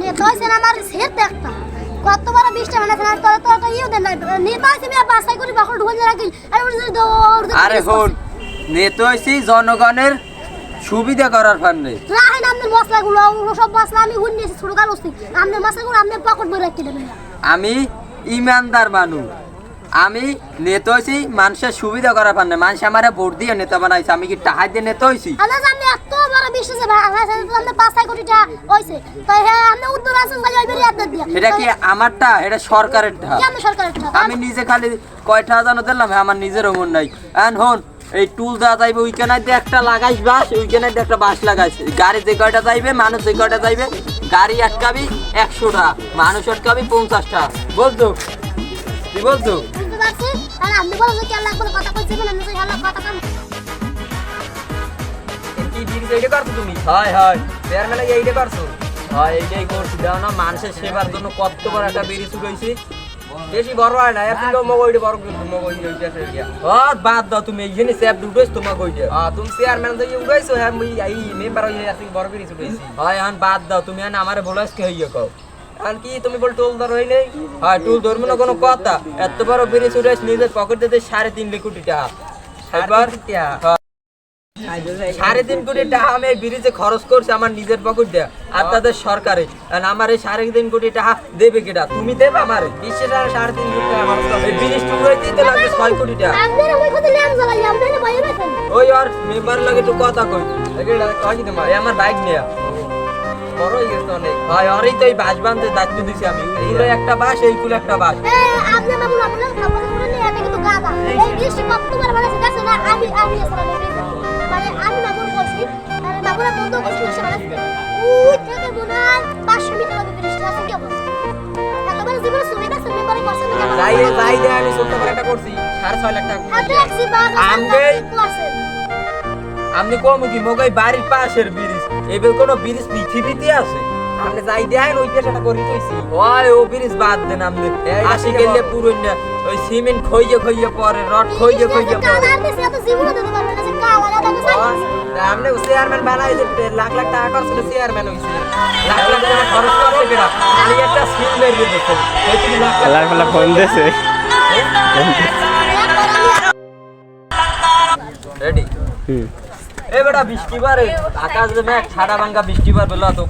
নেতা হইছে আমার সেট একটা কত বড় 20টা মানে তো ইউ দেন নাই নেতা হইছে আমি বাসাই করি বাকল ঢুকে রাখি আরে হন নেতা হইছে জনগণের সুবিধা করার ফান্ডে রাহেন আমনের মশলাগুলো সব মশলা আমি হুন্নেছি ছোট গালছি আমনের মশলাগুলো আমনে পকেট ভরে রাখতে দেবেন আমি ইমানদার মানুষ আমি নেতা হইছি মানুষের সুবিধা করার ফান্ডে মানুষ আমারে ভোট দিয়ে নেতা বানাইছে আমি কি টাকা দিয়ে নেতা হইছি আলাদা আমি এত বড় বিশ্বাস আমার সাথে তো আমনে 5 কোটিটা হইছে তাই হ্যাঁ আমনে উত্তর আসন গালি ওই বেরি আদর দিয়া এটা কি আমারটা এটা সরকারের টাকা কি আমি সরকারের টাকা আমি নিজে খালি কয়টা জানো দিলাম আমার নিজের মন নাই এন্ড হন এই টুল দেওয়া যাইবে উইকেনাইতে একটা লাগাইস বাস উইকেনাইতে একটা বাস লাগাইস গাড়ি যে কয়টা যাইবে মানুষ যে কয়টা যাইবে গাড়ি আটকাবি 100টা মানুষ আটকাবি 50টা বলতো কি বলতো বুঝতে পারছি তাহলে আপনি বলেন যে কেন লাগবে কথা কইছেন আমি তো হালা কথা কাম কি বিড়ি এইটা করছো তুমি? হয় হয় চেয়ারম্যানে এইটা করছো? হয় এইটাই করছি দাও না মানুষের সেবার জন্য কত বড় একটা বেরি শুকাইছি বেশি বড় হয় না, এখন তো মগ ওইটা বড় করে মগ ওই ওইটা ফেল গিয়া। ও বাদ দাও তুমি এইখানে স্যাপ ঢুকাইছ তোমাকে কইছে তুমি চেয়ারম্যান তো উড়াইছো, হ্যাঁ মুই এই মেম্বার হই আসি বড় করে উড়াইছি। হয় এখন বাদ দাও তুমি এখন আমারে বলাস কি হইয়া কও আর কি তুমি বল টোল ধর হই নাই? হয় টুল ধরবো না কোনো কথা এত বড় বেরি শুকাইছ নিজের পকেট দিতে 3.5 কোটি টাকা এবার 3.5 কোটি টাকা আমি এই ব্রিজে খরচ করছি আমার নিজের পকেট দেয়া আর তাদের সরকারে আর আমার এই 3.5 কোটি টাকা দেবে কেটা তুমি দেবে আমারে বিশ্বের 3.5 কোটি টাকা খরচ করছে। এই ব্রিজ টুকাইতে তো লাগবে 6 কোটি টাকা আমনের ওই কথা ল্যাম জ্বালাই আমনের বাইরে বেছেন ওই আর মেম্বার লাগে একটু কথা কই এটা কয় কি তোমার? এই আমার বাইক নিয়ে বড় হয়ে গেছে অনেক। হয় অরেই তো এই বাস বাঁধতে দায়িত্ব দিছি আমি এইগুলো একটা বাস এইগুলো একটা বাস আপনি বাবু আপনার খাবার করে নিয়ে আমি কিন্তু গাদা এই বৃষ্টি কত তোমার মানে দেখছ না আমি আসলে মানে আমি বাবু বলছি মানে বাবুরা বন্ধ করছি সে মানে ওই থেকে মনে হয় 500 মিটার হবে বৃষ্টি আছে কি অবস্থা এতবার জীবনে শুনে গেছে মেম্বারে করছেন না যাই দে আমি ছোট্ট করে একটা করছি 6.5 লাখ টাকা। আপনি এক্সি বাস করছেন আপনি কম কি মগাই বাড়ির পাশের ব্রিজ এবার কোন ব্রিজ পৃথিবীতে আছে আপনি যাই দেন ওই পেশাটা করি তুইছি। ওই ও ব্রিজ বাদ দেন আপনি আসি গেলে পুরো না ওই সিমেন্ট খইয়ে খইয়ে পরে রড খইয়ে খইয়ে পরে কালার দিছে এত জীবনে দিতে পারবে না যে কালার দাও আপনি চেয়ারম্যান বানাই যে লাখ লাখ টাকা খরচ করে চেয়ারম্যান হইছে। লাখ লাখ টাকা খরচ করছে কেডা খালি একটা সিল মেরে দিতে এই লাখ লাখ লাখ ফোন দিছে রেডি এ বেটা বৃষ্টি বারে আকাশ মেঘ ছাড়া ভাঙ্গা বৃষ্টি বার বেলা তো